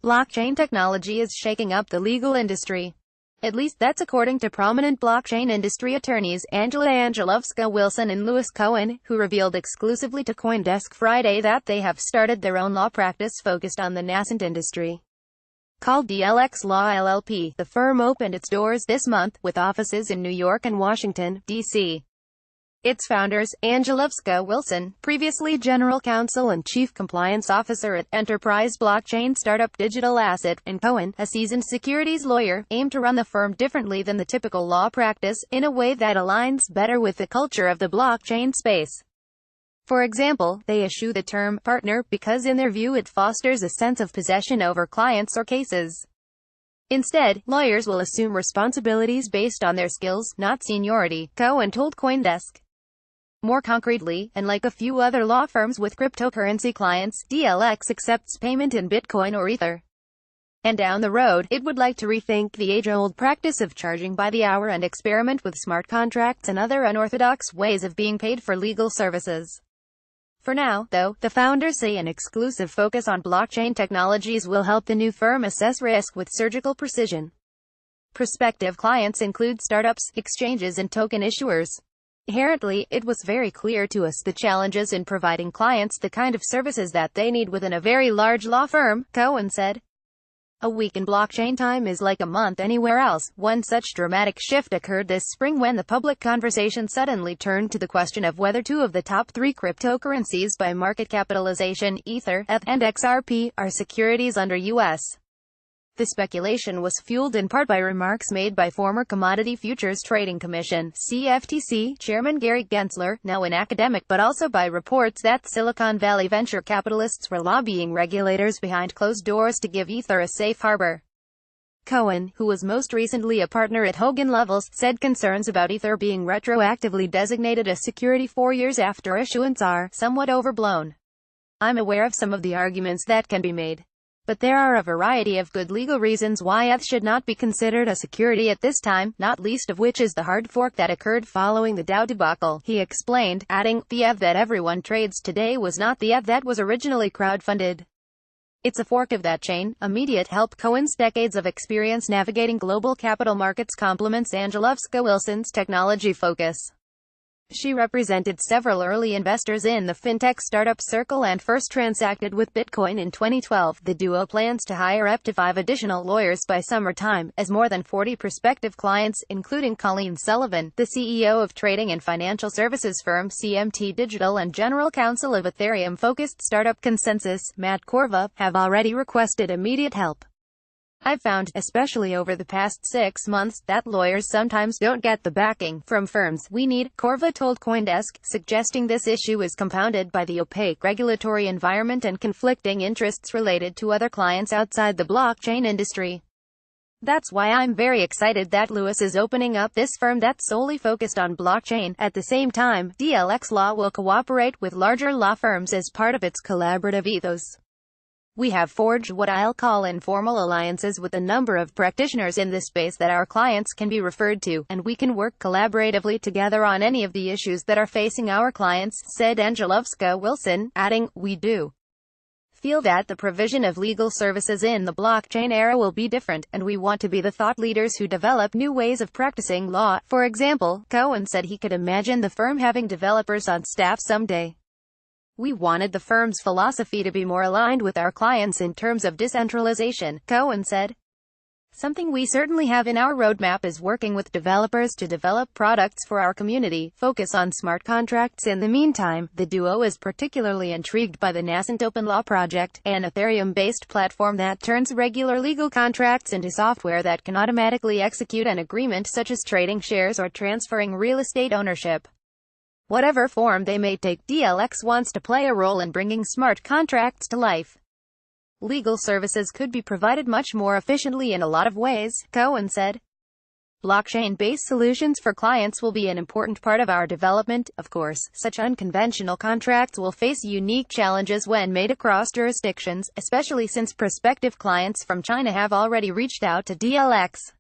Blockchain technology is shaking up the legal industry. At least that's according to prominent blockchain industry attorneys Angela Angelovska-Wilson and Louis Cohen, who revealed exclusively to CoinDesk Friday that they have started their own law practice focused on the nascent industry. Called DLX Law LLP, the firm opened its doors this month, with offices in New York and Washington, D.C. Its founders, Angelovska-Wilson, previously General Counsel and Chief Compliance Officer at enterprise blockchain startup Digital Asset, and Cohen, a seasoned securities lawyer, aim to run the firm differently than the typical law practice, in a way that aligns better with the culture of the blockchain space. For example, they eschew the term partner because in their view it fosters a sense of possession over clients or cases. Instead, lawyers will assume responsibilities based on their skills, not seniority, Cohen told CoinDesk. More concretely, unlike a few other law firms with cryptocurrency clients, DLX accepts payment in Bitcoin or Ether. And down the road, it would like to rethink the age-old practice of charging by the hour and experiment with smart contracts and other unorthodox ways of being paid for legal services. For now, though, the founders say an exclusive focus on blockchain technologies will help the new firm assess risk with surgical precision. Prospective clients include startups, exchanges and token issuers. Inherently, it was very clear to us the challenges in providing clients the kind of services that they need within a very large law firm, Cohen said. A week in blockchain time is like a month anywhere else. One such dramatic shift occurred this spring when the public conversation suddenly turned to the question of whether two of the top three cryptocurrencies by market capitalization, Ether, ETH, and XRP, are securities under U.S. The speculation was fueled in part by remarks made by former Commodity Futures Trading Commission (CFTC) Chairman Gary Gensler, now an academic, but also by reports that Silicon Valley venture capitalists were lobbying regulators behind closed doors to give Ether a safe harbor. Cohen, who was most recently a partner at Hogan Lovells, said concerns about Ether being retroactively designated a security 4 years after issuance are somewhat overblown. I'm aware of some of the arguments that can be made. But there are a variety of good legal reasons why ETH should not be considered a security at this time, not least of which is the hard fork that occurred following the DAO debacle, he explained, adding, the ETH that everyone trades today was not the ETH that was originally crowdfunded. It's a fork of that chain. Immediate help. Cohen's decades of experience navigating global capital markets complements Angelovska-Wilson's technology focus. She represented several early investors in the fintech startup circle and first transacted with Bitcoin in 2012. The duo plans to hire up to 5 additional lawyers by summertime, as more than 40 prospective clients, including Colleen Sullivan, the CEO of trading and financial services firm CMT Digital and general counsel of Ethereum-focused startup Consensus, Matt Korva, have already requested immediate help. I've found, especially over the past 6 months, that lawyers sometimes don't get the backing from firms we need, Korva told CoinDesk, suggesting this issue is compounded by the opaque regulatory environment and conflicting interests related to other clients outside the blockchain industry. That's why I'm very excited that Louis is opening up this firm that's solely focused on blockchain. At the same time, DLX Law will cooperate with larger law firms as part of its collaborative ethos. We have forged what I'll call informal alliances with a number of practitioners in this space that our clients can be referred to, and we can work collaboratively together on any of the issues that are facing our clients, said Angelovska-Wilson, adding, we do feel that the provision of legal services in the blockchain era will be different, and we want to be the thought leaders who develop new ways of practicing law. For example, Cohen said he could imagine the firm having developers on staff someday. We wanted the firm's philosophy to be more aligned with our clients in terms of decentralization, Cohen said. Something we certainly have in our roadmap is working with developers to develop products for our community, focus on smart contracts. In the meantime, the duo is particularly intrigued by the nascent Open Law project, an Ethereum-based platform that turns regular legal contracts into software that can automatically execute an agreement such as trading shares or transferring real estate ownership. Whatever form they may take, DLX wants to play a role in bringing smart contracts to life. Legal services could be provided much more efficiently in a lot of ways, Cohen said. Blockchain-based solutions for clients will be an important part of our development. Of course, such unconventional contracts will face unique challenges when made across jurisdictions, especially since prospective clients from China have already reached out to DLX.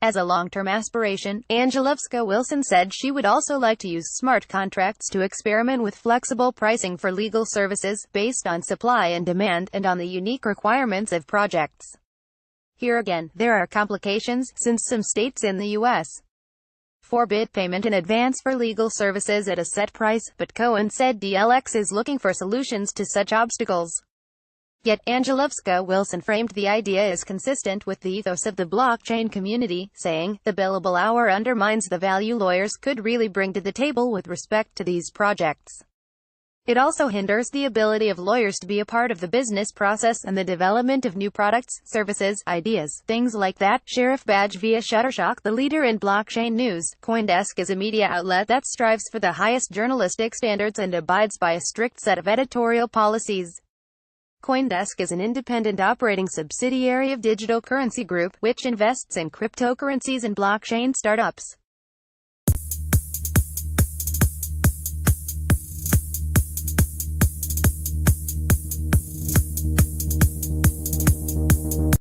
As a long-term aspiration, Angelovska-Wilson said she would also like to use smart contracts to experiment with flexible pricing for legal services, based on supply and demand, and on the unique requirements of projects. Here again, there are complications, since some states in the U.S. forbid payment in advance for legal services at a set price, but Cohen said DLX is looking for solutions to such obstacles. Yet, Angelovska-Wilson framed the idea as consistent with the ethos of the blockchain community, saying, "The billable hour undermines the value lawyers could really bring to the table with respect to these projects. It also hinders the ability of lawyers to be a part of the business process and the development of new products, services, ideas, things like that." Sheriff Badge via Shutterstock, the leader in blockchain news. CoinDesk is a media outlet that strives for the highest journalistic standards and abides by a strict set of editorial policies. CoinDesk is an independent operating subsidiary of Digital Currency Group, which invests in cryptocurrencies and blockchain startups.